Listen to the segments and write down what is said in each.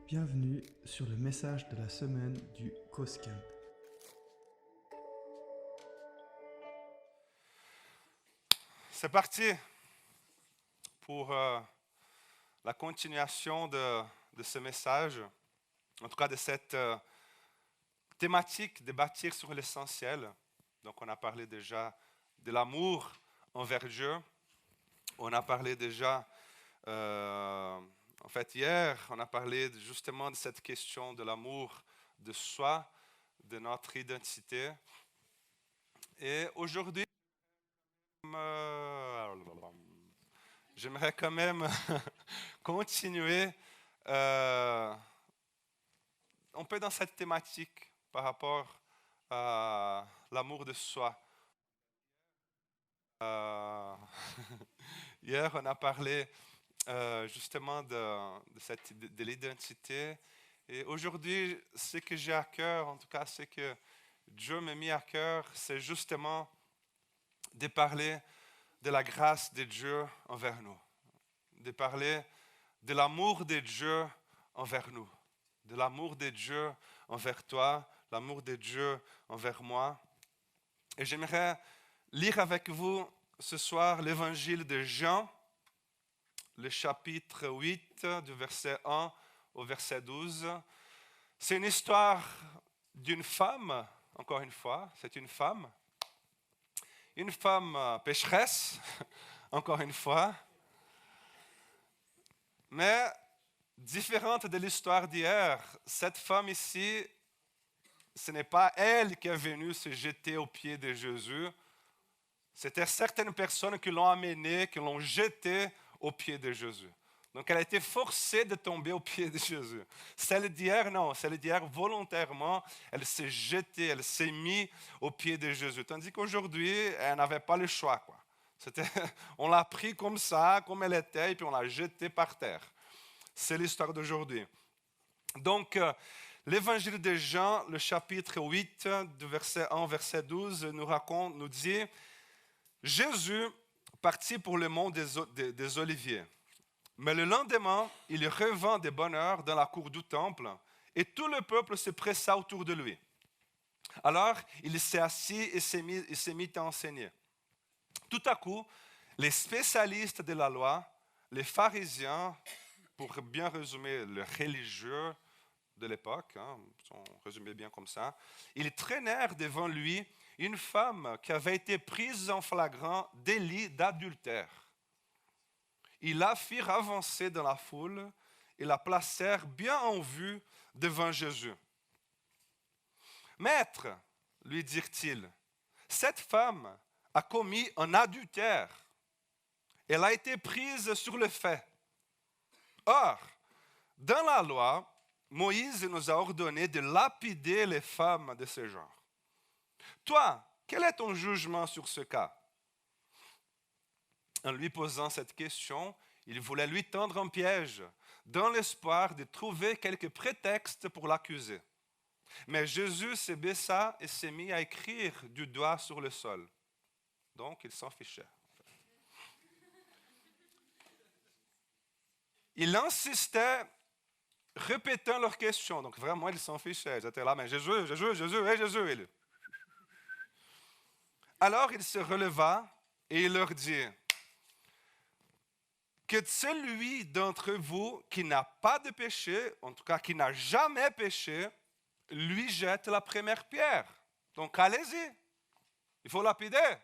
Bienvenue sur le message de la semaine du COSCAMP. C'est parti pour la continuation de ce message, en tout cas de cette thématique de bâtir sur l'essentiel. Donc on a parlé déjà de l'amour envers Dieu, on a parlé déjà, hier, on a parlé justement de cette question de l'amour de soi, de notre identité. Et aujourd'hui, j'aimerais quand même continuer un peu dans cette thématique par rapport à l'amour de soi. Euh, Hier, on a parlé justement de l'identité. Et aujourd'hui, ce que j'ai à cœur, en tout cas ce que Dieu m'a mis à cœur, c'est justement de parler de la grâce de Dieu envers nous, de parler de l'amour de Dieu envers nous, de l'amour de Dieu envers toi, l'amour de Dieu envers moi. Et j'aimerais lire avec vous ce soir l'évangile de Jean, le chapitre 8, du verset 1 au verset 12. C'est une histoire d'une femme, encore une fois, c'est une femme pécheresse, encore une fois, mais différente de l'histoire d'hier. Cette femme ici, ce n'est pas elle qui est venue se jeter aux pieds de Jésus. C'était certaines personnes qui l'ont amenée, qui l'ont jetée aux pieds de Jésus. Donc elle a été forcée de tomber aux pieds de Jésus. Celle d'hier, non. Celle d'hier, volontairement, elle s'est jetée, elle s'est mise aux pieds de Jésus. Tandis qu'aujourd'hui, elle n'avait pas le choix, quoi. On l'a pris comme ça, comme elle était, et puis on l'a jetée par terre. C'est l'histoire d'aujourd'hui. Donc, l'évangile de Jean, le chapitre 8, du verset 1 au verset 12, nous dit « Jésus partit pour le mont des Oliviers. Mais le lendemain, il revint de bonne heure dans la cour du temple, et tout le peuple se pressa autour de lui. Alors, il s'est assis et s'est mis à enseigner. Tout à coup, les spécialistes de la loi, les pharisiens, pour bien résumer, les religieux de l'époque, on résumait bien comme ça, ils traînèrent devant lui une femme qui avait été prise en flagrant délit d'adultère. Ils la firent avancer dans la foule et la placèrent bien en vue devant Jésus. « Maître, lui dirent-ils, cette femme a commis un adultère. Elle a été prise sur le fait. Or, dans la loi, Moïse nous a ordonné de lapider les femmes de ce genre. Toi, quel est ton jugement sur ce cas ?» En lui posant cette question, il voulait lui tendre un piège, dans l'espoir de trouver quelques prétextes pour l'accuser. Mais Jésus se baissa et s'est mis à écrire du doigt sur le sol. Donc, il s'en fichait. Il insistait, répétant leurs questions. Donc, vraiment, il s'en fichait. Ils étaient là, mais Jésus, Jésus, Jésus, hey Jésus. Alors, il se releva et il leur dit, que celui d'entre vous qui n'a pas de péché, en tout cas qui n'a jamais péché, lui jette la première pierre. Donc allez-y, il faut lapider.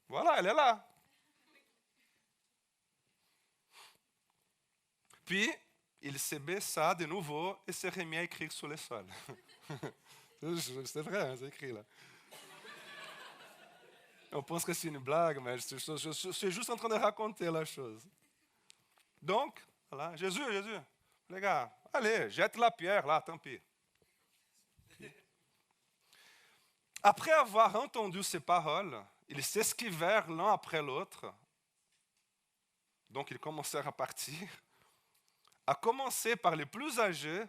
Voilà, elle est là. Puis, il se baissa de nouveau et se remis à écrire sur le sol. C'est vrai, c'est écrit là. On pense que c'est une blague, mais je suis juste en train de raconter la chose. Donc, voilà, Jésus, les gars, allez, jette la pierre là, tant pis. Après avoir entendu ces paroles, ils s'esquivèrent l'un après l'autre. Donc, ils commencèrent à partir. À commencer par les plus âgés,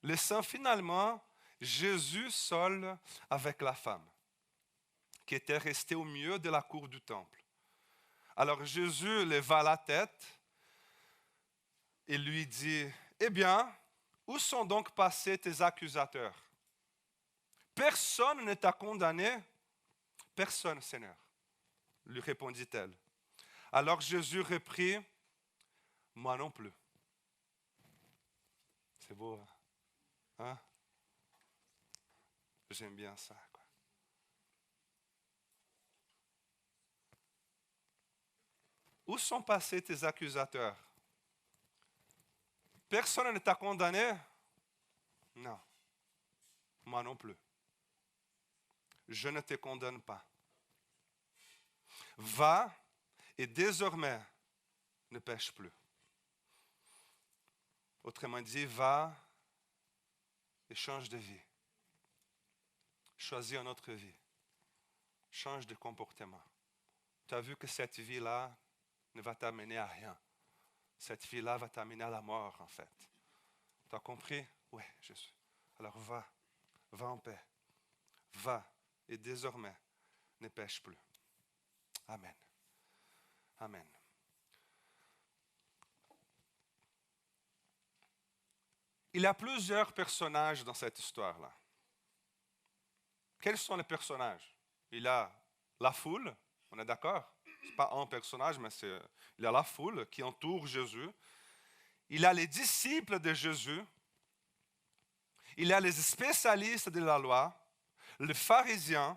laissant finalement Jésus seul avec la femme, qui était restée au milieu de la cour du temple. Alors Jésus leva la tête, il lui dit, eh bien, où sont donc passés tes accusateurs? Personne ne t'a condamné? Personne, Seigneur, lui répondit-elle. Alors Jésus reprit, moi non plus. C'est beau, hein? J'aime bien ça, quoi. Où sont passés tes accusateurs? Personne ne t'a condamné? Non, moi non plus. Je ne te condamne pas. Va et désormais ne pêche plus. Autrement dit, va et change de vie. Choisis une autre vie. Change de comportement. Tu as vu que cette vie-là ne va t'amener à rien. Cette vie-là va t'amener à la mort, en fait. Tu as compris? Oui, Jésus. Alors va en paix. Va et désormais ne pêche plus. Amen. Amen. Il y a plusieurs personnages dans cette histoire-là. Quels sont les personnages? Il y a la foule, on est d'accord? Ce n'est pas un personnage, mais il y a la foule qui entoure Jésus. Il y a les disciples de Jésus. Il y a les spécialistes de la loi, les pharisiens,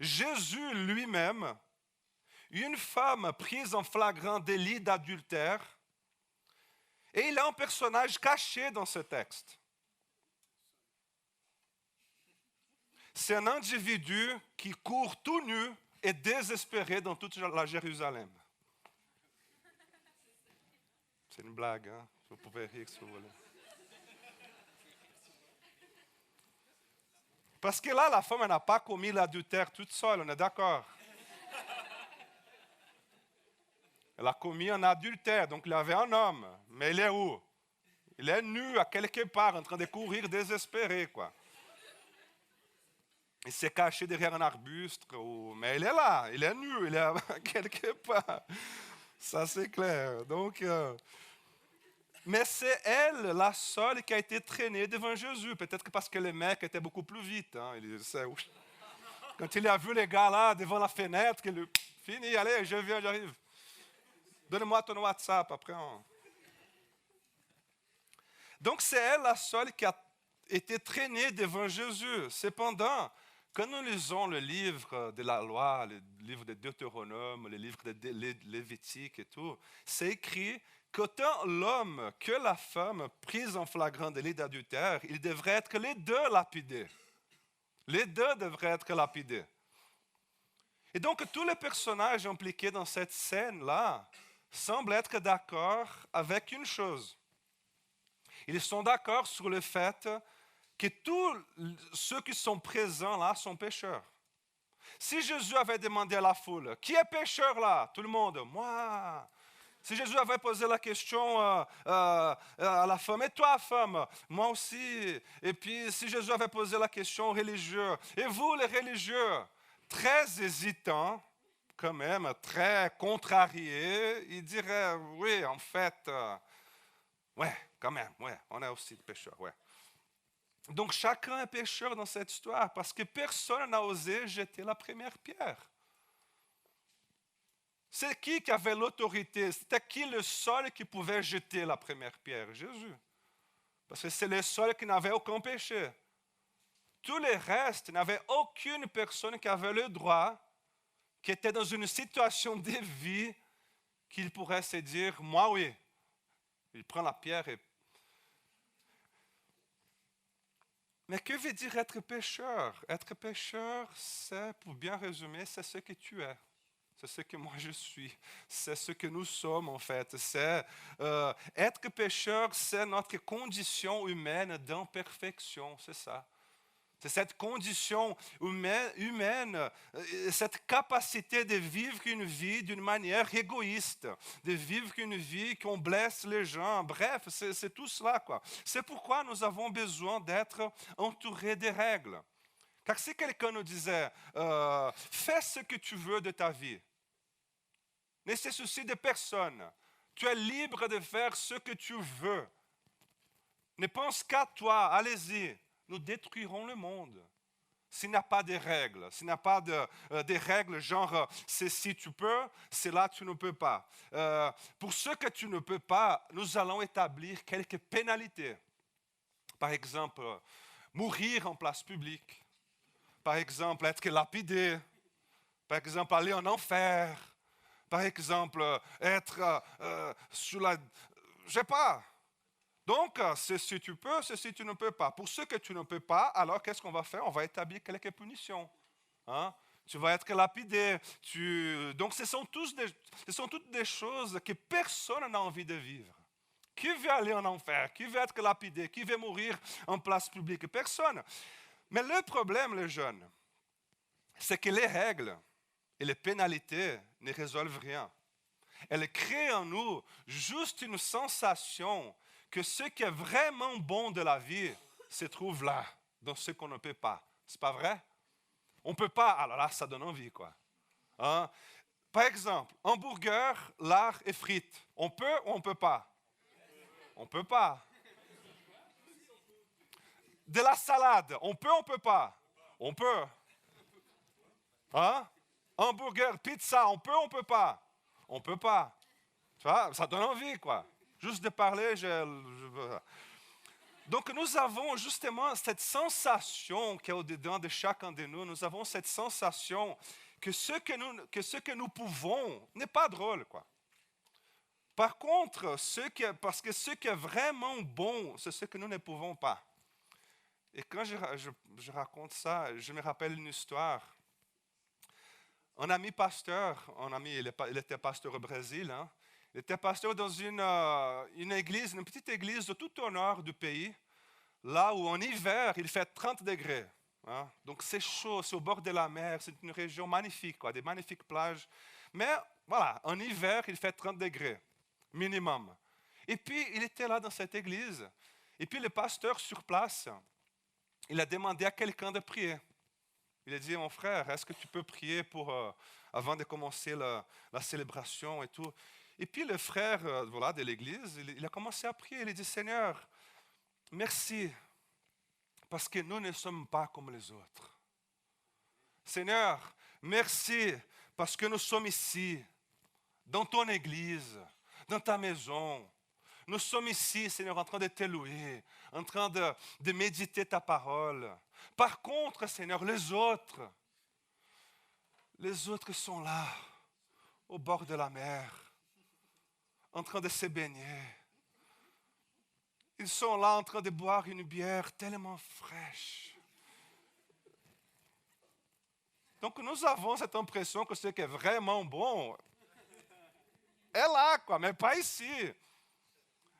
Jésus lui-même, une femme prise en flagrant délit d'adultère. Et il y a un personnage caché dans ce texte. C'est un individu qui court tout nu et désespéré dans toute la Jérusalem. C'est une blague, hein? Vous pouvez rire si vous voulez. Parce que là, la femme n'a pas commis l'adultère toute seule, on est d'accord? Elle a commis un adultère, donc il y avait un homme. Mais il est où? Il est nu à quelque part, en train de courir désespéré, quoi. Il s'est caché derrière un arbuste, mais il est là, il est nu, il est à quelque part. Ça, c'est clair. Donc, mais c'est elle, la seule, qui a été traînée devant Jésus. Peut-être que parce que le mec était beaucoup plus vite. Hein. Quand il a vu les gars là, devant la fenêtre, il a dit, fini, allez, je viens, j'arrive. Donne-moi ton WhatsApp, après. Donc, c'est elle, la seule, qui a été traînée devant Jésus. Cependant, quand nous lisons le livre de la loi, le livre de Deutéronome, le livre de Lévitique et tout, c'est écrit qu'autant l'homme que la femme prise en flagrant délit d'adultère, ils devraient être les deux lapidés. Les deux devraient être lapidés. Et donc, tous les personnages impliqués dans cette scène-là semblent être d'accord avec une chose. Ils sont d'accord sur le fait que tous ceux qui sont présents là sont pécheurs. Si Jésus avait demandé à la foule, qui est pécheur là? Tout le monde, moi. Si Jésus avait posé la question à la femme, et toi femme? Moi aussi. Et puis si Jésus avait posé la question aux religieux, et vous les religieux? Très hésitants, quand même, très contrariés, ils diraient, oui, en fait, ouais, quand même, ouais, on est aussi des pécheurs, ouais. Donc chacun est pécheur dans cette histoire parce que personne n'a osé jeter la première pierre. C'est qui avait l'autorité? C'était qui le seul qui pouvait jeter la première pierre? Jésus. Parce que c'est le seul qui n'avait aucun péché. Tous les restes n'avaient aucune personne qui avait le droit, qui était dans une situation de vie, qu'il pourrait se dire, moi oui. Il prend la pierre et... Mais que veut dire être pécheur? Être pécheur, c'est, pour bien résumer, c'est ce que tu es. C'est ce que moi je suis. C'est ce que nous sommes en fait. Être pécheur, c'est notre condition humaine d'imperfection. C'est ça. C'est cette condition humaine, cette capacité de vivre une vie d'une manière égoïste, de vivre une vie qu'on blesse les gens. Bref, c'est tout cela, quoi. C'est pourquoi nous avons besoin d'être entourés des règles. Car si quelqu'un nous disait, fais ce que tu veux de ta vie, ne se soucie de personne, Tu es libre de faire ce que tu veux. Ne pense qu'à toi, allez-y. Nous détruirons le monde. S'il n'y a pas de règles, s'il n'y a pas des règles genre c'est si tu peux, c'est là tu ne peux pas. Pour ce que tu ne peux pas, nous allons établir quelques pénalités. Par exemple, mourir en place publique. Par exemple, être lapidé. Par exemple, aller en enfer. Par exemple, être sous la... Je sais pas. Donc, c'est si tu peux, c'est si tu ne peux pas. Pour ce que tu ne peux pas, alors qu'est-ce qu'on va faire? On va établir quelques punitions. Hein? Tu vas être lapidé. Donc, ce sont toutes des choses que personne n'a envie de vivre. Qui veut aller en enfer? Qui veut être lapidé? Qui veut mourir en place publique? Personne. Mais le problème, les jeunes, c'est que les règles et les pénalités ne résolvent rien. Elles créent en nous juste une sensation que ce qui est vraiment bon de la vie se trouve là, dans ce qu'on ne peut pas. C'est pas vrai? On ne peut pas, alors là, ça donne envie, quoi. Hein? Par exemple, hamburger, lard et frites. On peut ou on ne peut pas? On ne peut pas. De la salade, on peut ou on ne peut pas? On peut. Hein? Hamburger, pizza, on peut ou on ne peut pas? On ne peut pas. Tu vois, ça donne envie, quoi. Juste de parler, Donc nous avons justement cette sensation qui est au-dedans de chacun de nous. Nous avons cette sensation que ce que nous pouvons n'est pas drôle, quoi. Par contre, parce que ce qui est vraiment bon, c'est ce que nous ne pouvons pas. Et quand je raconte ça, je me rappelle une histoire. Un ami pasteur, il était pasteur au Brésil, hein. Il était pasteur dans une église, une petite église de tout au nord du pays, là où en hiver, il fait 30 degrés. Hein. Donc c'est chaud, c'est au bord de la mer, c'est une région magnifique, quoi, des magnifiques plages. Mais voilà, en hiver, il fait 30 degrés, minimum. Et puis, il était là dans cette église. Et puis, le pasteur sur place, il a demandé à quelqu'un de prier. Il a dit, mon frère, est-ce que tu peux prier avant de commencer la célébration et tout? Et puis le frère de l'église, il a commencé à prier. Il a dit, Seigneur, merci, parce que nous ne sommes pas comme les autres. Seigneur, merci, parce que nous sommes ici, dans ton église, dans ta maison. Nous sommes ici, Seigneur, en train de te louer, en train de méditer ta parole. Par contre, Seigneur, les autres sont là, au bord de la mer, en train de se baigner. Ils sont là en train de boire une bière tellement fraîche. Donc nous avons cette impression que ce qui est vraiment bon est là, quoi, mais pas ici.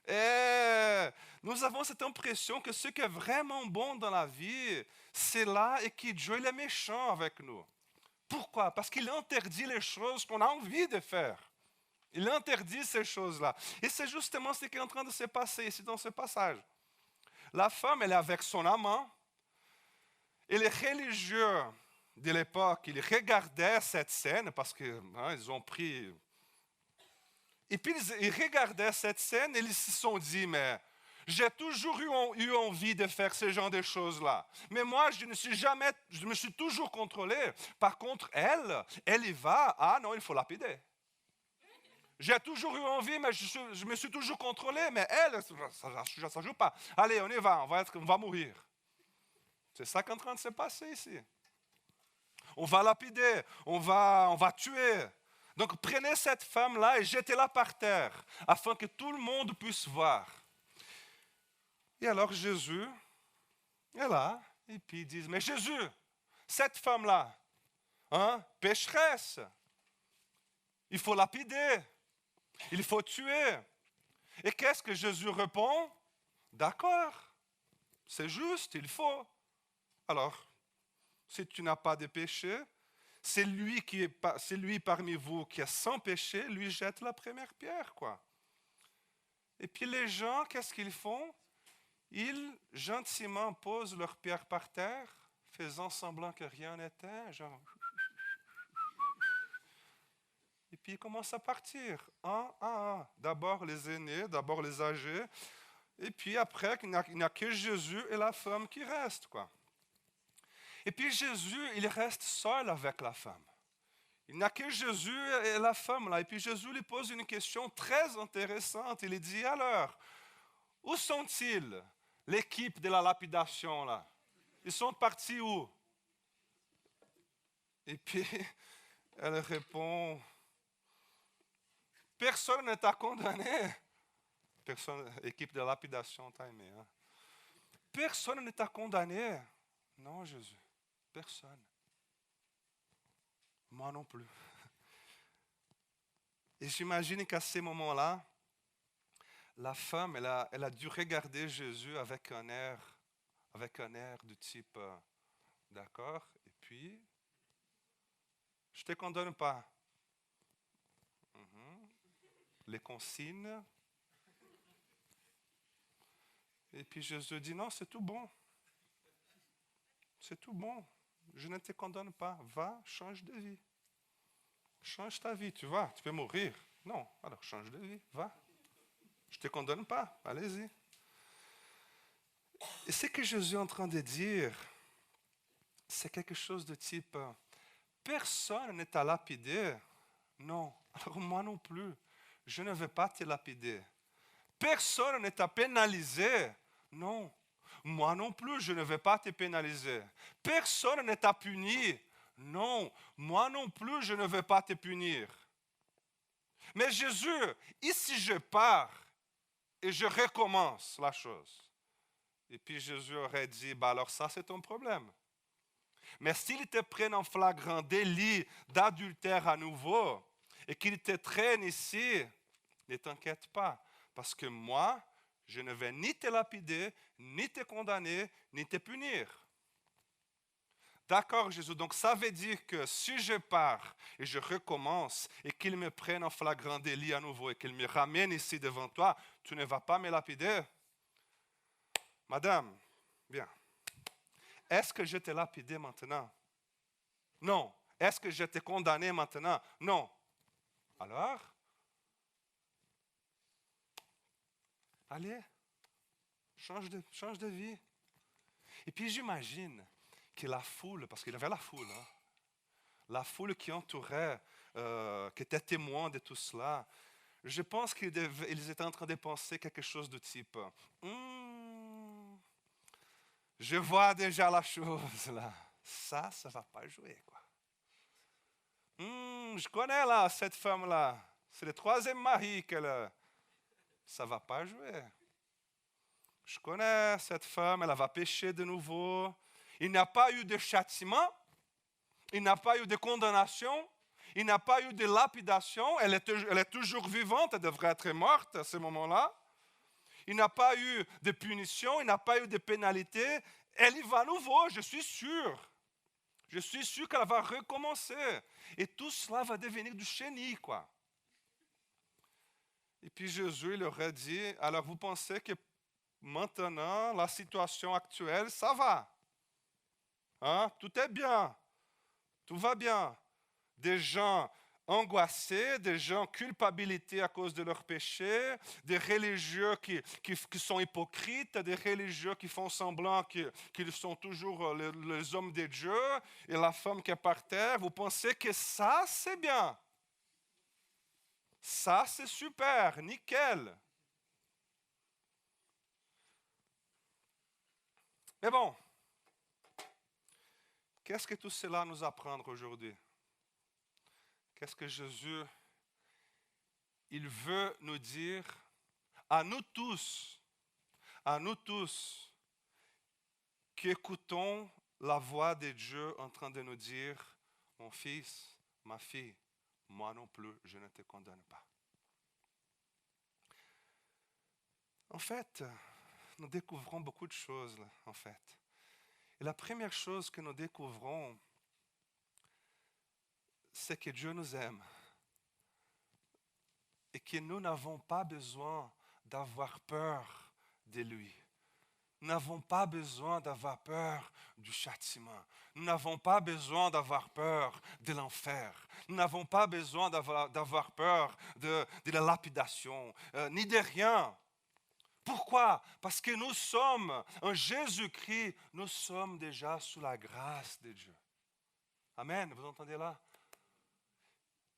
Et nous avons cette impression que ce qui est vraiment bon dans la vie, c'est là et que Dieu il est méchant avec nous. Pourquoi? Parce qu'il interdit les choses qu'on a envie de faire. Il interdit ces choses-là. Et c'est justement ce qui est en train de se passer ici dans ce passage. La femme, elle est avec son amant. Et les religieux de l'époque, ils regardaient cette scène parce qu'ils ont pris... Et puis ils regardaient cette scène et ils se sont dit, mais j'ai toujours eu envie de faire ce genre de choses-là. Mais moi, je me suis toujours contrôlé. Par contre, elle y va, ah non, il faut lapider. J'ai toujours eu envie, mais je me suis toujours contrôlé. Mais elle, ça ne joue pas. Allez, on y va, on va mourir. C'est ça qui est en train de se passer ici. On va lapider, on va tuer. Donc prenez cette femme-là et jetez-la par terre, afin que tout le monde puisse voir. Et alors Jésus est là, et puis ils disent, mais Jésus, cette femme-là, pécheresse, il faut lapider. Il faut tuer. Et qu'est-ce que Jésus répond? D'accord, c'est juste, il faut. Alors, si tu n'as pas de péché, c'est lui parmi vous qui est sans péché, lui jette la première pierre, quoi. Et puis les gens, qu'est-ce qu'ils font? Ils gentiment posent leur pierre par terre, faisant semblant que rien n'était, genre... Et puis ils commencent à partir, un à un. D'abord les aînés, d'abord les âgés. Et puis après, il n'y a que Jésus et la femme qui restent, quoi. Et puis Jésus, il reste seul avec la femme. Il n'y a que Jésus et la femme là. Et puis Jésus lui pose une question très intéressante. Il lui dit, alors, où sont-ils, l'équipe de la lapidation là? Ils sont partis où? Et puis elle répond, personne ne t'a condamné. Personne, équipe de lapidation, t'as aimé, hein? Personne ne t'a condamné. Non, Jésus, personne. Moi non plus. Et j'imagine qu'à ces moments-là, la femme, elle a dû regarder Jésus avec un air du type, d'accord, et puis, je ne te condamne pas. Les consignes. Et puis Jésus dit, non, c'est tout bon. C'est tout bon. Je ne te condamne pas. Va, change de vie. Change ta vie, tu vas, tu peux mourir. Non, alors change de vie, va. Je ne te condamne pas, allez-y. Et ce que Jésus est en train de dire, c'est quelque chose de type, personne ne t'a lapidé. Non, alors moi non plus, je ne vais pas te lapider. Personne ne t'a pénalisé. Non, moi non plus, je ne vais pas te pénaliser. Personne ne t'a puni. Non, moi non plus, je ne vais pas te punir. Mais Jésus, ici je pars et je recommence la chose. Et puis Jésus aurait dit, alors ça c'est ton problème. Mais s'il te prenne en flagrant délit d'adultère à nouveau et qu'il te traîne ici, ne t'inquiète pas, parce que moi, je ne vais ni te lapider, ni te condamner, ni te punir. D'accord, Jésus, donc ça veut dire que si je pars et je recommence et qu'il me prenne en flagrant délit à nouveau et qu'il me ramène ici devant toi, tu ne vas pas me lapider? Madame, bien. Est-ce que je t'ai lapidé maintenant? Non. Est-ce que je t'ai condamné maintenant? Non. Alors? Allez, change de vie. Et puis j'imagine que la foule, parce qu'il y avait la foule, hein, la foule qui entourait, qui était témoin de tout cela, je pense qu'ils étaient en train de penser quelque chose de type, je vois déjà la chose là, ça ne va pas jouer, quoi. Je connais là cette femme-là, c'est le troisième mari qu'elle... Ça ne va pas jouer. Je connais cette femme, elle va pécher de nouveau. Il n'y a pas eu de châtiment, il n'y a pas eu de condamnation, il n'y a pas eu de lapidation, elle est toujours vivante, elle devrait être morte à ce moment-là. Il n'y a pas eu de punition, il n'y a pas eu de pénalité. Elle y va à nouveau, je suis sûr. Je suis sûr qu'elle va recommencer. Et tout cela va devenir du chenille, quoi. Et puis Jésus il aurait dit, alors vous pensez que maintenant, la situation actuelle, ça va. Hein? Tout est bien. Tout va bien. Des gens angoissés, des gens culpabilités à cause de leurs péchés, des religieux qui sont hypocrites, des religieux qui font semblant qu'ils sont toujours les hommes de Dieu, et la femme qui est par terre. Vous pensez que ça, c'est bien. Ça, c'est super, nickel. Mais bon, qu'est-ce que tout cela nous apprend aujourd'hui? Qu'est-ce que Jésus, il veut nous dire à nous tous, qui écoutons la voix de Dieu en train de nous dire, mon fils, ma fille, moi non plus, je ne te condamne pas. En fait, nous découvrons beaucoup de choses, en fait. Et la première chose que nous découvrons, c'est que Dieu nous aime et que nous n'avons pas besoin d'avoir peur de lui. Nous n'avons pas besoin d'avoir peur du châtiment. Nous n'avons pas besoin d'avoir peur de l'enfer. Nous n'avons pas besoin d'avoir peur de la lapidation, ni de rien. Pourquoi? Parce que nous sommes, en Jésus-Christ, nous sommes déjà sous la grâce de Dieu. Amen, vous entendez là?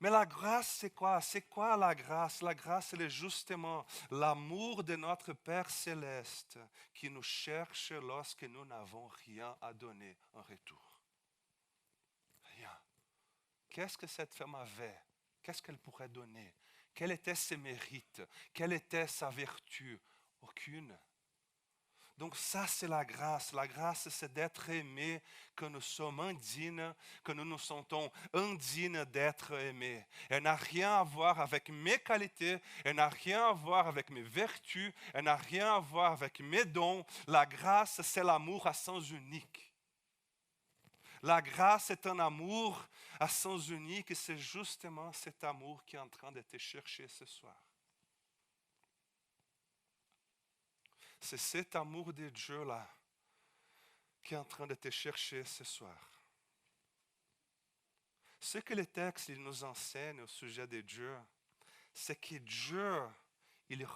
Mais la grâce, c'est quoi? C'est quoi la grâce? La grâce, c'est justement l'amour de notre Père céleste qui nous cherche lorsque nous n'avons rien à donner en retour. Rien. Qu'est-ce que cette femme avait? Qu'est-ce qu'elle pourrait donner? Quels étaient ses mérites? Quelle était sa vertu? Aucune. Donc ça, c'est la grâce. La grâce, c'est d'être aimé, que nous sommes indignes, que nous nous sentons indignes d'être aimés. Elle n'a rien à voir avec mes qualités, elle n'a rien à voir avec mes vertus, elle n'a rien à voir avec mes dons. La grâce, c'est l'amour à sens unique. La grâce est un amour à sens unique et c'est justement cet amour qui est en train de te chercher ce soir. C'est cet amour de Dieu-là qui est en train de te chercher ce soir. Ce que le texte il nous enseigne au sujet de Dieu, c'est que Dieu, il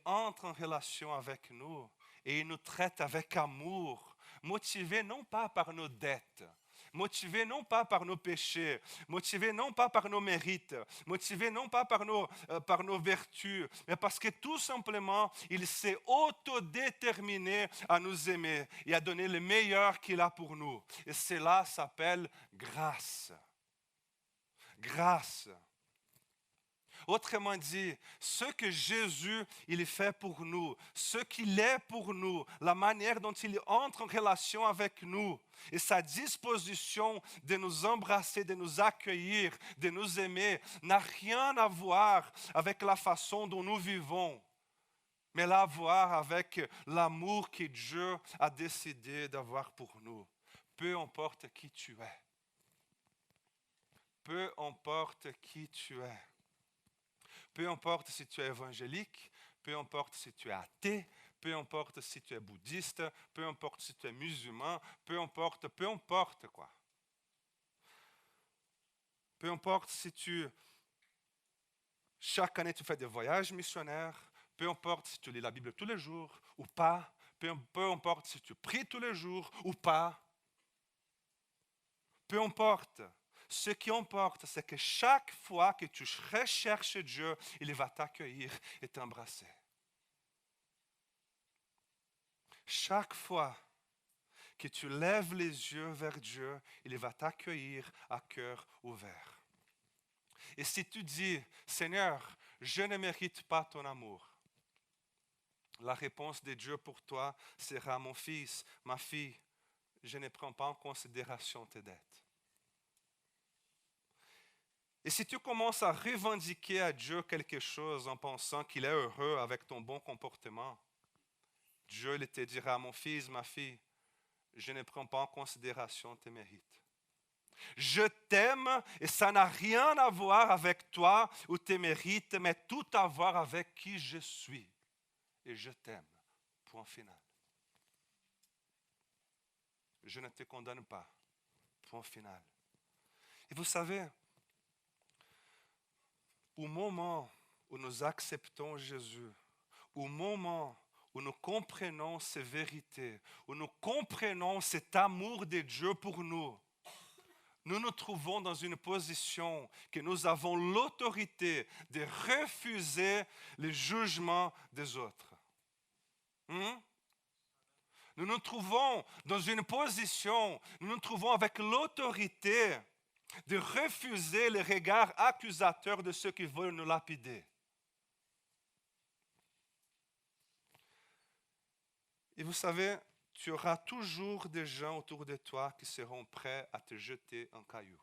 entre en relation avec nous et il nous traite avec amour, motivé non pas par nos dettes, motivé non pas par nos péchés, motivé non pas par nos mérites, motivé non pas par nos vertus, mais parce que tout simplement, il s'est autodéterminé à nous aimer et à donner le meilleur qu'il a pour nous. Et cela s'appelle grâce. Grâce. Autrement dit, ce que Jésus il fait pour nous, ce qu'il est pour nous, la manière dont il entre en relation avec nous et sa disposition de nous embrasser, de nous accueillir, de nous aimer, n'a rien à voir avec la façon dont nous vivons, mais à voir avec l'amour que Dieu a décidé d'avoir pour nous. Peu importe qui tu es. Peu importe qui tu es. Peu importe si tu es évangélique, peu importe si tu es athée, peu importe si tu es bouddhiste, peu importe si tu es musulman, peu importe quoi. Peu importe si chaque année tu fais des voyages missionnaires, peu importe si tu lis la Bible tous les jours ou pas, peu importe si tu pries tous les jours ou pas, peu importe. Ce qui importe, c'est que chaque fois que tu recherches Dieu, il va t'accueillir et t'embrasser. Chaque fois que tu lèves les yeux vers Dieu, il va t'accueillir à cœur ouvert. Et si tu dis, Seigneur, je ne mérite pas ton amour, la réponse de Dieu pour toi sera, mon fils, ma fille, je ne prends pas en considération tes dettes. Et si tu commences à revendiquer à Dieu quelque chose en pensant qu'il est heureux avec ton bon comportement, Dieu il te dira, mon fils, ma fille, je ne prends pas en considération tes mérites. Je t'aime et ça n'a rien à voir avec toi ou tes mérites, mais tout à voir avec qui je suis. Et je t'aime. Point final. Je ne te condamne pas. Point final. Et vous savez, au moment où nous acceptons Jésus, au moment où nous comprenons ces vérités, où nous comprenons cet amour de Dieu pour nous, nous nous trouvons dans une position que nous avons l'autorité de refuser le jugement des autres. Nous nous trouvons dans une position, nous nous trouvons avec l'autorité de refuser les regards accusateurs de ceux qui veulent nous lapider. Et vous savez, tu auras toujours des gens autour de toi qui seront prêts à te jeter un caillou.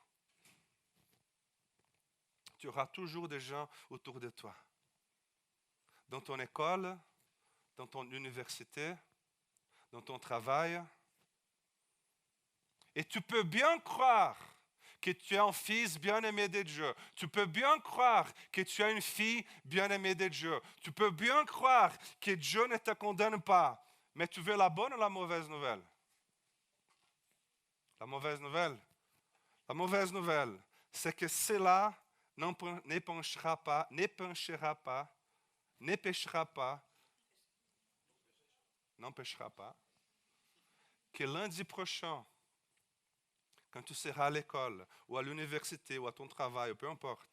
Tu auras toujours des gens autour de toi. Dans ton école, dans ton université, dans ton travail. Et tu peux bien croire que tu es un fils bien-aimé de Dieu. Tu peux bien croire que tu es une fille bien-aimée de Dieu. Tu peux bien croire que Dieu ne te condamne pas. Mais tu veux la bonne ou la mauvaise nouvelle? La mauvaise nouvelle. La mauvaise nouvelle, c'est que cela n'empêchera pas que lundi prochain, quand tu seras à l'école ou à l'université ou à ton travail, ou peu importe,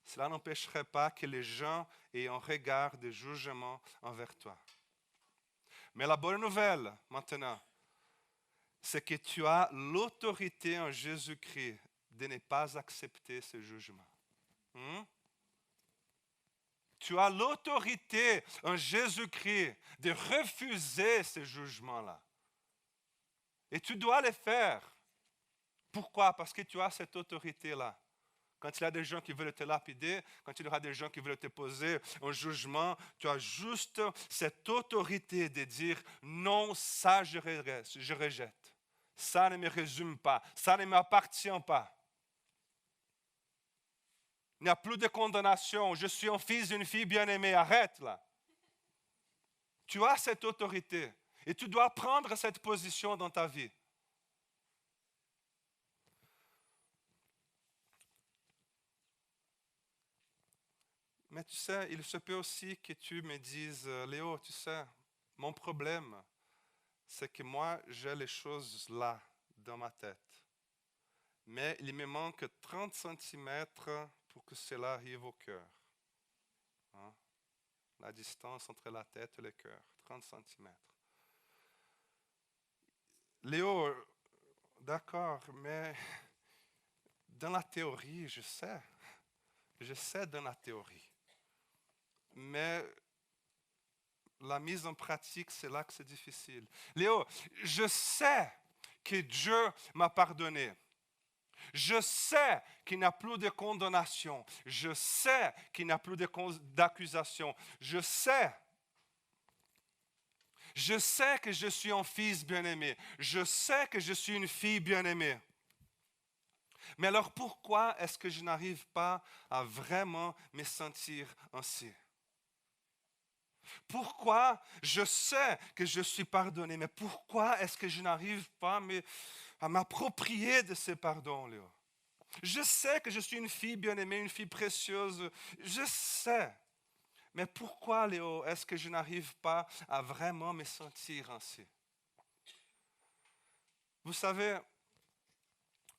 cela n'empêcherait pas que les gens aient un regard de jugement envers toi. Mais la bonne nouvelle, maintenant, c'est que tu as l'autorité en Jésus-Christ de ne pas accepter ce jugement. Tu as l'autorité en Jésus-Christ de refuser ce jugement-là. Et tu dois le faire. Pourquoi? Parce que tu as cette autorité-là. Quand il y a des gens qui veulent te lapider, quand il y aura des gens qui veulent te poser un jugement, tu as juste cette autorité de dire non, ça je rejette. Ça ne me résume pas, ça ne m'appartient pas. Il n'y a plus de condamnation, je suis un fils d'une fille bien-aimée, arrête là. Tu as cette autorité et tu dois prendre cette position dans ta vie. Mais tu sais, il se peut aussi que tu me dises, Léo, tu sais, mon problème, c'est que moi, j'ai les choses là, dans ma tête. Mais il me manque 30 cm pour que cela arrive au cœur. Hein? La distance entre la tête et le cœur, 30 cm. Léo, d'accord, mais dans la théorie, je sais dans la théorie. Mais la mise en pratique, c'est là que c'est difficile. Léo, je sais que Dieu m'a pardonné. Je sais qu'il n'y a plus de condamnation. Je sais qu'il n'y a plus d'accusation. Je sais que je suis un fils bien-aimé. Je sais que je suis une fille bien-aimée. Mais alors pourquoi est-ce que je n'arrive pas à vraiment me sentir ainsi? Pourquoi je sais que je suis pardonné, mais pourquoi est-ce que je n'arrive pas à m'approprier de ce pardon, Léo? Je sais que je suis une fille bien-aimée, une fille précieuse, je sais. Mais pourquoi, Léo, est-ce que je n'arrive pas à vraiment me sentir ainsi? Vous savez,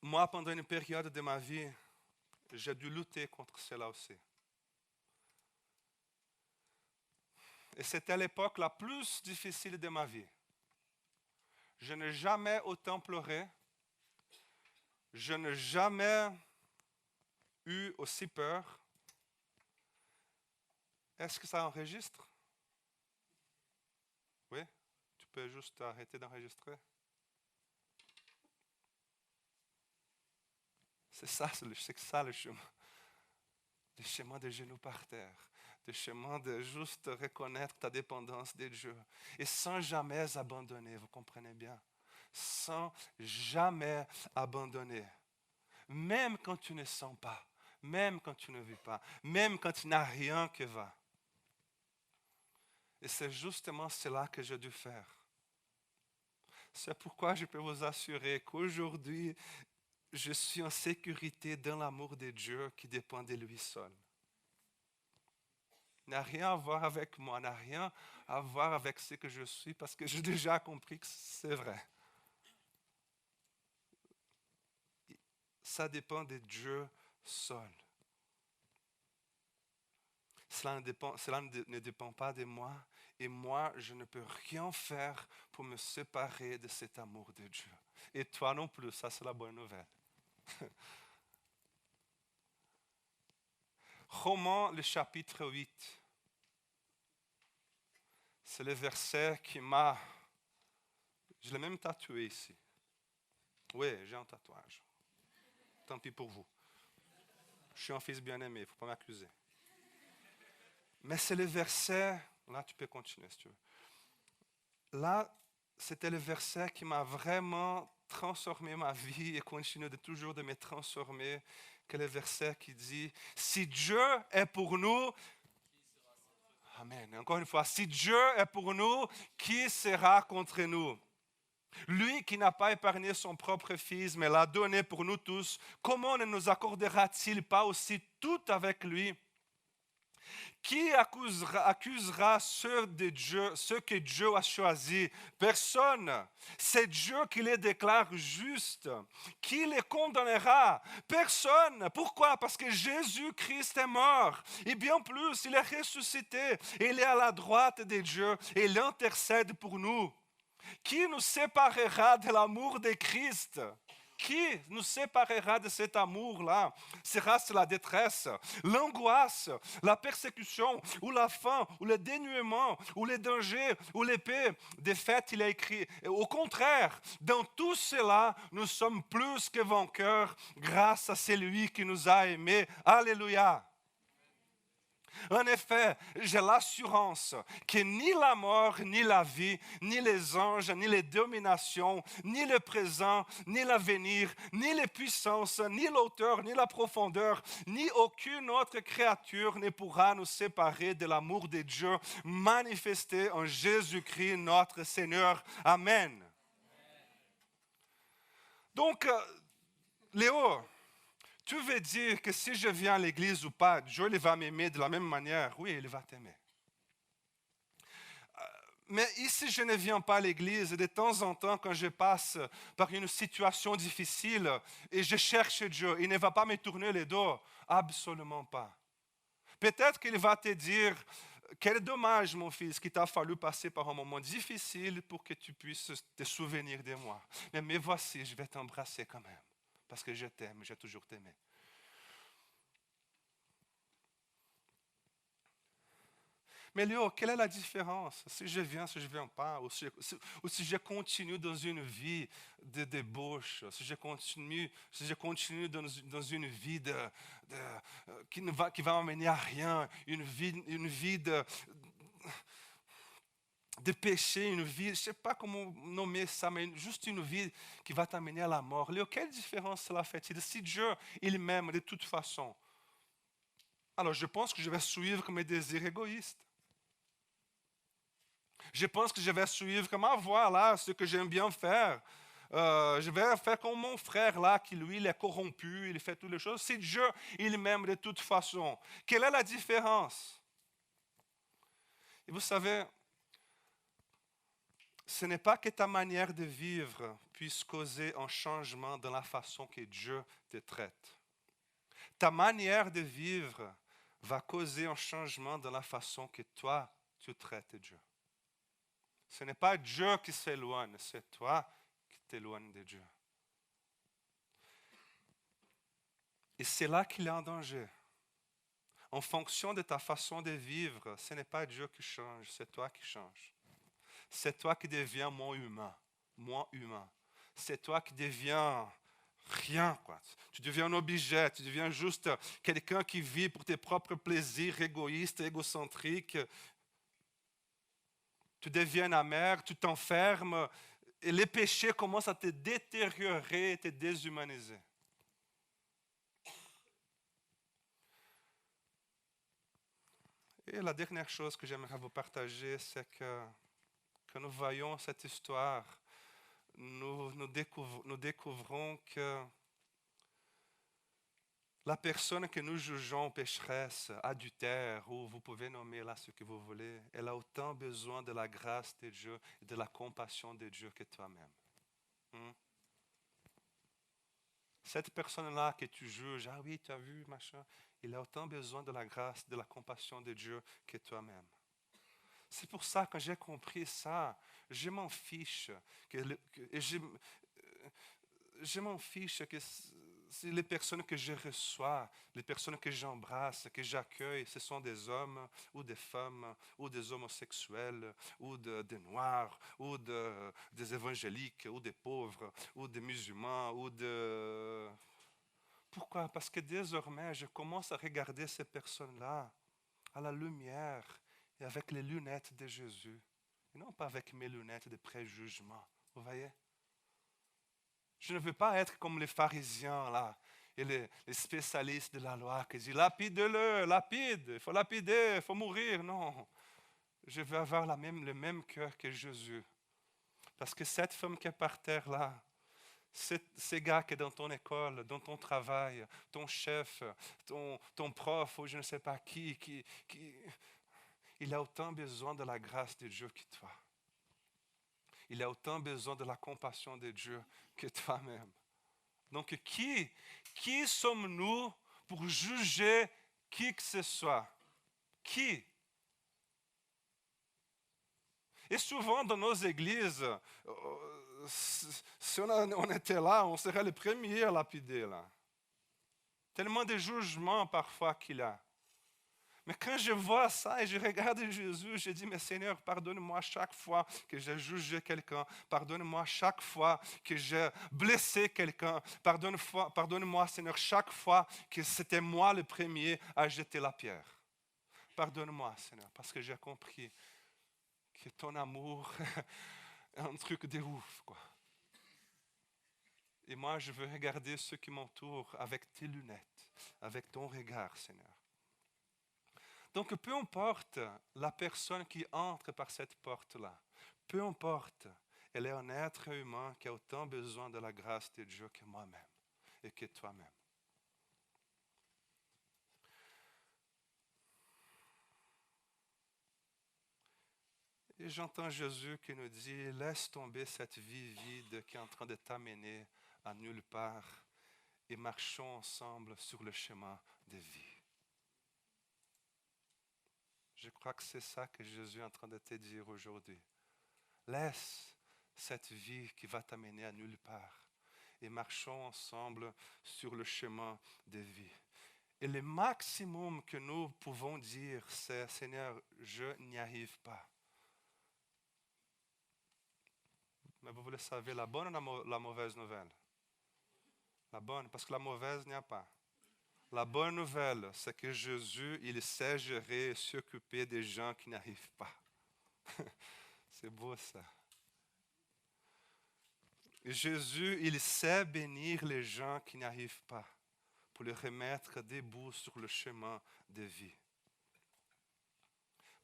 moi, pendant une période de ma vie, j'ai dû lutter contre cela aussi. Et c'était l'époque la plus difficile de ma vie. Je n'ai jamais autant pleuré. Je n'ai jamais eu aussi peur. Est-ce que ça enregistre? Oui? Tu peux juste arrêter d'enregistrer? C'est ça le chemin. Le chemin des genoux par terre. Le chemin de juste reconnaître ta dépendance de Dieu. Et sans jamais abandonner, vous comprenez bien? Sans jamais abandonner. Même quand tu ne sens pas, même quand tu ne vis pas, même quand il n'y a rien qui va. Et c'est justement cela que j'ai dû faire. C'est pourquoi je peux vous assurer qu'aujourd'hui, je suis en sécurité dans l'amour de Dieu qui dépend de lui seul. N'a rien à voir avec moi, n'a rien à voir avec ce que je suis, parce que j'ai déjà compris que c'est vrai. Ça dépend de Dieu seul. Cela ne dépend pas de moi, et moi, je ne peux rien faire pour me séparer de cet amour de Dieu. Et toi non plus, ça c'est la bonne nouvelle. Romains, le chapitre 8. C'est le verset qui m'a... Je l'ai même tatoué ici. Oui, j'ai un tatouage. Tant pis pour vous. Je suis un fils bien-aimé, il ne faut pas m'accuser. Mais c'est le verset... Là, tu peux continuer si tu veux. Là, c'était le verset qui m'a vraiment transformé ma vie et continue toujours de me transformer. Que le verset qui dit, si Dieu est pour nous, Amen. Encore une fois, si Dieu est pour nous, qui sera contre nous? Lui qui n'a pas épargné son propre Fils, mais l'a donné pour nous tous, comment ne nous accordera-t-il pas aussi tout avec lui? Qui accusera ceux que Dieu a choisis? Personne. C'est Dieu qui les déclare justes. Qui les condamnera? Personne. Pourquoi? Parce que Jésus-Christ est mort. Et bien plus, il est ressuscité. Il est à la droite de Dieu et il intercède pour nous. Qui nous séparera de l'amour de Christ? Qui nous séparera de cet amour-là? Sera-ce la détresse, l'angoisse, la persécution, ou la faim, ou le dénuement, ou les dangers, ou l'épée? De fait, il a écrit, au contraire, dans tout cela, nous sommes plus que vainqueurs grâce à celui qui nous a aimés. Alléluia! En effet, j'ai l'assurance que ni la mort, ni la vie, ni les anges, ni les dominations, ni le présent, ni l'avenir, ni les puissances, ni l'auteur, ni la profondeur, ni aucune autre créature ne pourra nous séparer de l'amour de Dieu manifesté en Jésus-Christ notre Seigneur. Amen. Donc, Léo, tu veux dire que si je viens à l'église ou pas, Dieu il va m'aimer de la même manière? Oui, il va t'aimer. Mais ici, je ne viens pas à l'église, et de temps en temps, quand je passe par une situation difficile et je cherche Dieu, il ne va pas me tourner le dos. Absolument pas. Peut-être qu'il va te dire, quel dommage, mon fils, qu'il t'a fallu passer par un moment difficile pour que tu puisses te souvenir de moi. Mais voici, je vais t'embrasser quand même. Parce que je t'aime, j'ai toujours t'aimé. Mais Léo, quelle est la différence si je viens, si je ne viens pas, ou si je continue dans une vie de débauche, si je continue dans une vie qui va m'amener à rien, une vie de péché, une vie, je ne sais pas comment nommer ça, mais juste une vie qui va t'amener à la mort. Léo, quelle différence cela fait-il? Si Dieu, il m'aime de toute façon, alors je pense que je vais suivre mes désirs égoïstes. Je pense que je vais suivre comme voilà ce que j'aime bien faire. Je vais faire comme mon frère là, qui lui, il est corrompu, il fait toutes les choses. Si Dieu, il m'aime de toute façon, quelle est la différence? Et vous savez, ce n'est pas que ta manière de vivre puisse causer un changement dans la façon que Dieu te traite. Ta manière de vivre va causer un changement dans la façon que toi, tu traites Dieu. Ce n'est pas Dieu qui s'éloigne, c'est toi qui t'éloignes de Dieu. Et c'est là qu'il est en danger. En fonction de ta façon de vivre, ce n'est pas Dieu qui change, c'est toi qui changes. C'est toi qui deviens moins humain. C'est toi qui deviens rien, quoi. Tu deviens un objet, tu deviens juste quelqu'un qui vit pour tes propres plaisirs égoïstes, égocentriques. Tu deviens amer, tu t'enfermes, et les péchés commencent à te détériorer, te déshumaniser. Et la dernière chose que j'aimerais vous partager, c'est que quand nous voyons cette histoire, nous découvrons que la personne que nous jugeons pécheresse, adultère, ou vous pouvez nommer là ce que vous voulez, elle a autant besoin de la grâce de Dieu et de la compassion de Dieu que toi-même. Cette personne-là que tu juges, ah oui, tu as vu, machin, il a autant besoin de la grâce, de la compassion de Dieu que toi-même. C'est pour ça que quand j'ai compris ça, je m'en fiche. Je m'en fiche que c'est les personnes que je reçois, les personnes que j'embrasse, que j'accueille, ce sont des hommes ou des femmes ou des homosexuels ou des noirs ou des évangéliques ou des pauvres ou des musulmans ou de... Pourquoi? Parce que désormais, je commence à regarder ces personnes-là à la lumière et avec les lunettes de Jésus, et non pas avec mes lunettes de préjugement. Vous voyez? Je ne veux pas être comme les pharisiens là, et les spécialistes de la loi qui disent lapide-le, lapide, il faut lapider, il faut mourir. Non, je veux avoir le même cœur que Jésus. Parce que cette femme qui est par terre là, ces gars qui sont dans ton école, dans ton travail, ton chef, ton prof ou je ne sais pas qui, il a autant besoin de la grâce de Dieu que toi. Il a autant besoin de la compassion de Dieu que toi-même. Donc qui sommes-nous pour juger qui que ce soit? Qui? Et souvent dans nos églises, si on était là, on serait les premiers à lapider là. Tellement de jugements parfois qu'il a. Mais quand je vois ça et je regarde Jésus, je dis, mais Seigneur, pardonne-moi chaque fois que j'ai jugé quelqu'un. Pardonne-moi chaque fois que j'ai blessé quelqu'un. Pardonne-moi, Seigneur, chaque fois que c'était moi le premier à jeter la pierre. Pardonne-moi, Seigneur, parce que j'ai compris que ton amour est un truc de ouf, quoi. Et moi, je veux regarder ceux qui m'entourent avec tes lunettes, avec ton regard, Seigneur. Donc, peu importe la personne qui entre par cette porte-là, peu importe, elle est un être humain qui a autant besoin de la grâce de Dieu que moi-même et que toi-même. Et j'entends Jésus qui nous dit, laisse tomber cette vie vide qui est en train de t'amener à nulle part et marchons ensemble sur le chemin de vie. Je crois que c'est ça que Jésus est en train de te dire aujourd'hui. Laisse cette vie qui va t'amener à nulle part et marchons ensemble sur le chemin de vie. Et le maximum que nous pouvons dire, c'est Seigneur, je n'y arrive pas. Mais vous le savez, la bonne ou la mauvaise nouvelle? La bonne, parce que la mauvaise, il n'y a pas. La bonne nouvelle, c'est que Jésus, il sait gérer et s'occuper des gens qui n'arrivent pas. C'est beau ça. Jésus, il sait bénir les gens qui n'arrivent pas pour les remettre debout sur le chemin de vie.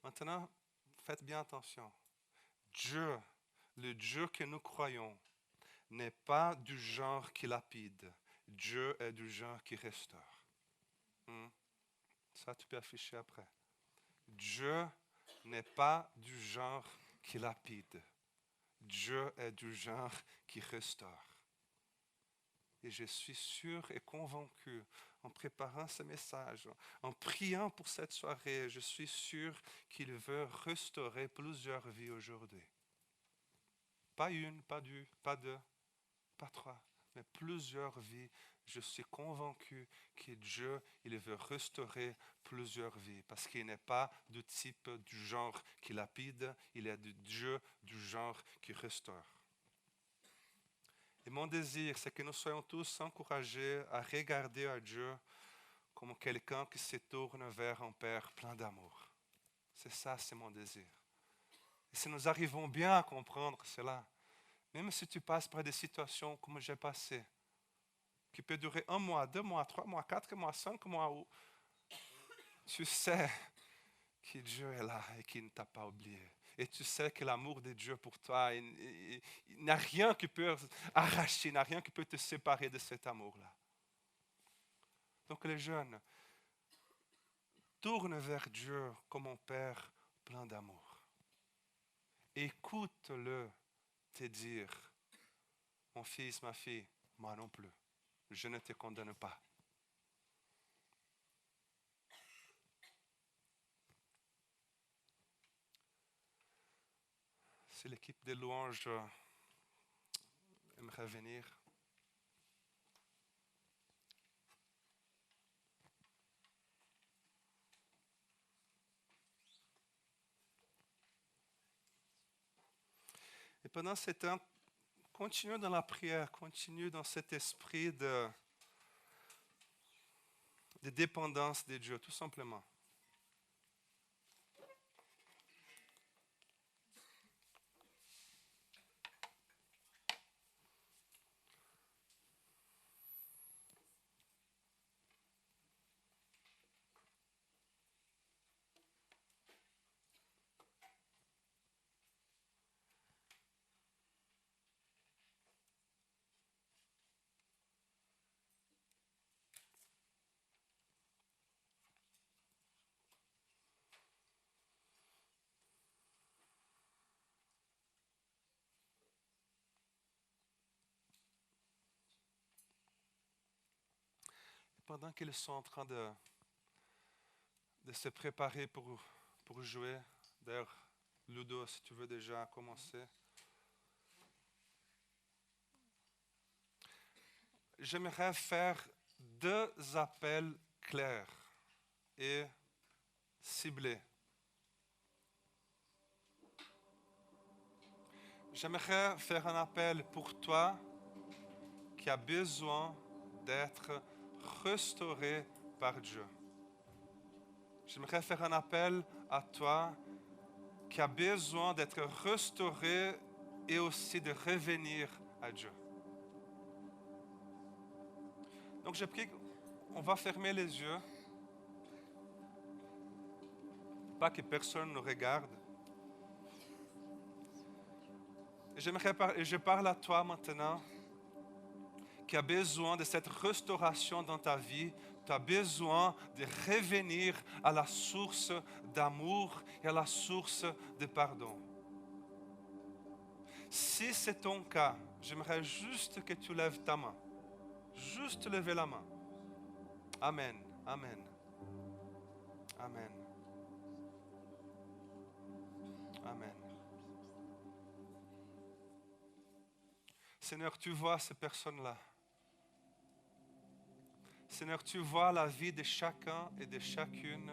Maintenant, faites bien attention. Dieu, le Dieu que nous croyons, n'est pas du genre qui lapide. Dieu est du genre qui restaure. Ça, tu peux afficher après. Dieu n'est pas du genre qui lapide. Dieu est du genre qui restaure. Et je suis sûr et convaincu, en préparant ce message, en priant pour cette soirée, je suis sûr qu'il veut restaurer plusieurs vies aujourd'hui. Pas une, pas deux, pas trois, mais plusieurs vies. Je suis convaincu que Dieu, il veut restaurer plusieurs vies parce qu'il n'est pas du type du genre qui lapide, il est du Dieu du genre qui restaure. Et mon désir, c'est que nous soyons tous encouragés à regarder à Dieu comme quelqu'un qui se tourne vers un Père plein d'amour. C'est ça, c'est mon désir. Et si nous arrivons bien à comprendre cela, même si tu passes par des situations comme j'ai passé, qui peut durer 1 mois, 2 mois, 3 mois, 4 mois, 5 mois, où tu sais que Dieu est là et qu'il ne t'a pas oublié. Et tu sais que l'amour de Dieu pour toi, il n'y a rien qui peut arracher, il n'y a rien qui peut te séparer de cet amour-là. Donc les jeunes, tourne vers Dieu comme un Père plein d'amour. Écoute-le te dire, mon fils, ma fille, moi non plus. Je ne te condamne pas. Si l'équipe de louanges aimerait venir. Et pendant ce temps, continue dans la prière, continue dans cet esprit de dépendance de Dieu, tout simplement. pendant qu'ils sont en train de se préparer pour jouer, d'ailleurs, Ludo, si tu veux déjà commencer. J'aimerais faire 2 appels clairs et ciblés. J'aimerais faire un appel pour toi qui a besoin d'être restauré par Dieu. J'aimerais faire un appel à toi qui a besoin d'être restauré et aussi de revenir à Dieu. Donc je prie qu'on va fermer les yeux, pas que personne nous regarde. Je parle à toi maintenant qui a besoin de cette restauration dans ta vie. Tu as besoin de revenir à la source d'amour et à la source de pardon. Si c'est ton cas, j'aimerais juste que tu lèves ta main. Juste lever la main. Amen. Amen. Amen. Amen. Seigneur, tu vois ces personnes-là. Seigneur, tu vois la vie de chacun et de chacune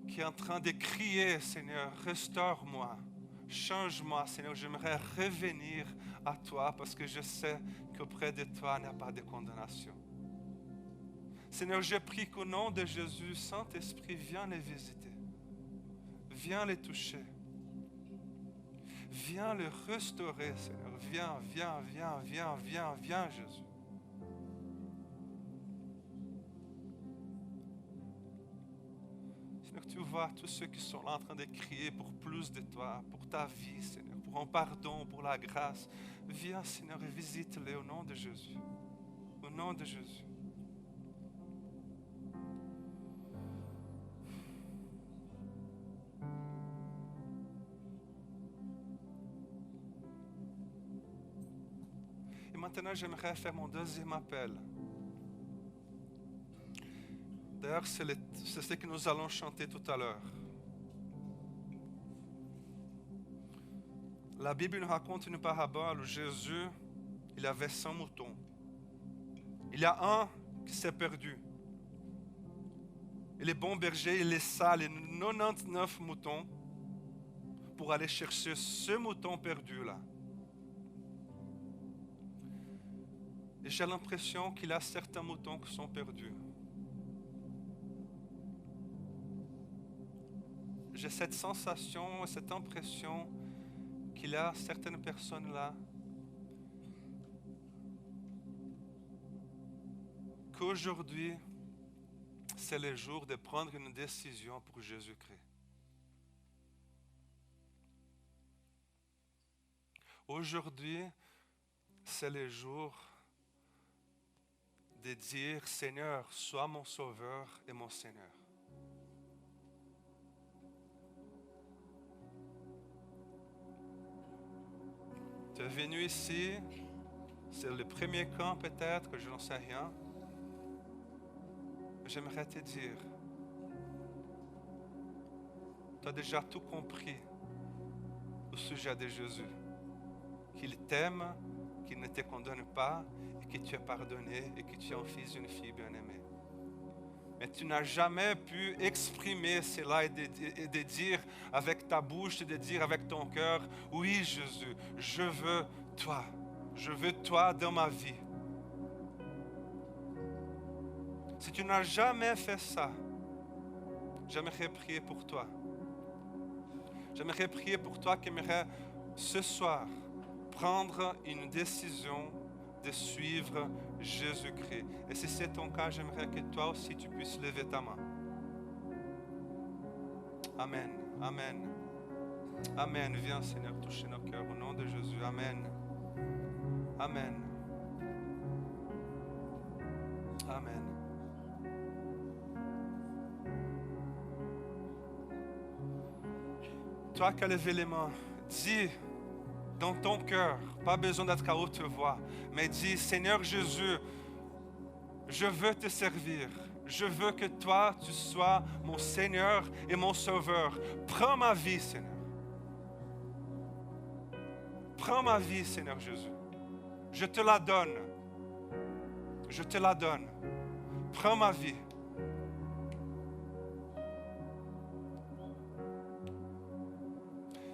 qui est en train de crier, Seigneur, restaure-moi, change-moi, Seigneur, j'aimerais revenir à toi parce que je sais qu'auprès de toi, il n'y a pas de condamnation. Seigneur, je prie qu'au nom de Jésus, Saint-Esprit, viens les visiter, viens les toucher. Viens le restaurer, Seigneur. Viens, Jésus. Seigneur, tu vois tous ceux qui sont là en train de crier pour plus de toi, pour ta vie, Seigneur, pour un pardon, pour la grâce. Viens, Seigneur, et visite-les au nom de Jésus. Au nom de Jésus. Et maintenant, j'aimerais faire mon 2e appel. D'ailleurs, c'est ce que nous allons chanter tout à l'heure. La Bible nous raconte une parabole où Jésus, il avait 100 moutons. Il y a un qui s'est perdu. Et les bons bergers, ils laissent les 99 moutons pour aller chercher ce mouton perdu-là. Et j'ai l'impression qu'il y a certains moutons qui sont perdus. J'ai cette sensation, cette impression qu'il y a certaines personnes là qu'aujourd'hui, c'est le jour de prendre une décision pour Jésus-Christ. Aujourd'hui, c'est le jour de dire, Seigneur, sois mon sauveur et mon Seigneur. Tu es venu ici, c'est le premier camp peut-être, que je n'en sais rien. J'aimerais te dire, tu as déjà tout compris au sujet de Jésus. Qu'il t'aime, qu'il ne te condamne pas, et que tu es pardonné, et que tu es un fils et une fille bien-aimée. Mais tu n'as jamais pu exprimer cela et de dire avec ta bouche, et de dire avec ton cœur, oui Jésus, je veux toi dans ma vie. Si tu n'as jamais fait ça, j'aimerais prier pour toi. J'aimerais prier pour toi qui aimerait ce soir prendre une décision de suivre Jésus-Christ. Et si c'est ton cas, j'aimerais que toi aussi tu puisses lever ta main. Amen. Amen. Amen. Viens Seigneur toucher nos cœurs au nom de Jésus. Amen. Amen. Amen. Toi qui as levé les mains, dis dans ton cœur, pas besoin d'être à haute voix, mais dis, Seigneur Jésus, Je veux te servir. Je veux que toi, tu sois mon Seigneur et mon Sauveur. Prends ma vie, Seigneur. Prends ma vie, Seigneur Jésus. Je te la donne. Je te la donne. Prends ma vie.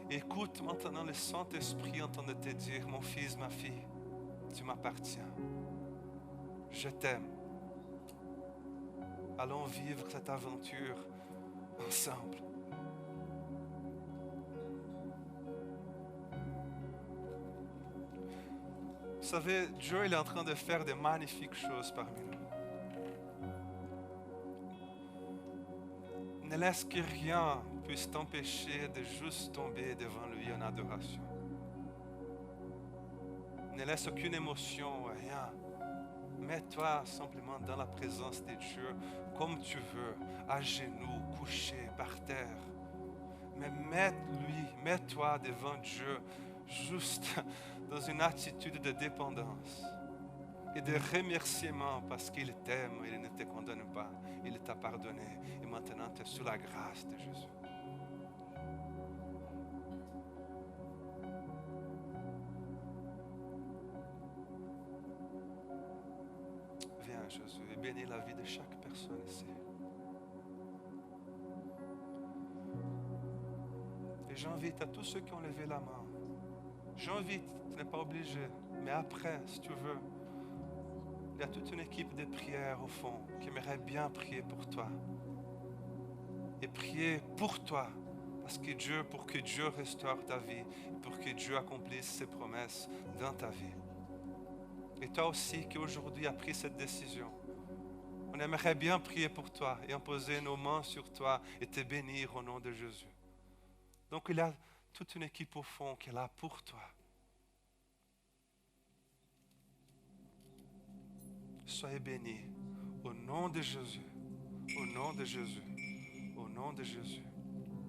Écoute maintenant le Saint-Esprit en train de te dire, mon fils, ma fille, tu m'appartiens. Je t'aime. Allons vivre cette aventure ensemble. Vous savez, Dieu il est en train de faire de magnifiques choses parmi nous. Ne laisse que rien puisse t'empêcher de juste tomber devant lui en adoration. Ne laisse aucune émotion, rien. Mets-toi simplement dans la présence de Dieu comme tu veux, à genoux, couché, par terre. Mais mets-toi devant Dieu juste dans une attitude de dépendance et de remerciement parce qu'il t'aime, il ne te condamne pas, il t'a pardonné et maintenant tu es sous la grâce de Jésus. Viens Jésus et bénis la vie de chaque personne ici. Et j'invite à tous ceux qui ont levé la main, j'invite, tu n'es pas obligé, mais après, si tu veux, il y a toute une équipe de prières au fond qui aimerait bien prier pour toi. Et prier pour toi, pour que Dieu restaure ta vie, pour que Dieu accomplisse ses promesses dans ta vie. Et toi aussi qui aujourd'hui as pris cette décision, on aimerait bien prier pour toi et imposer nos mains sur toi et te bénir au nom de Jésus. Donc il y a toute une équipe au fond qui est là pour toi. Soyez bénis au nom de Jésus, au nom de Jésus, au nom de Jésus.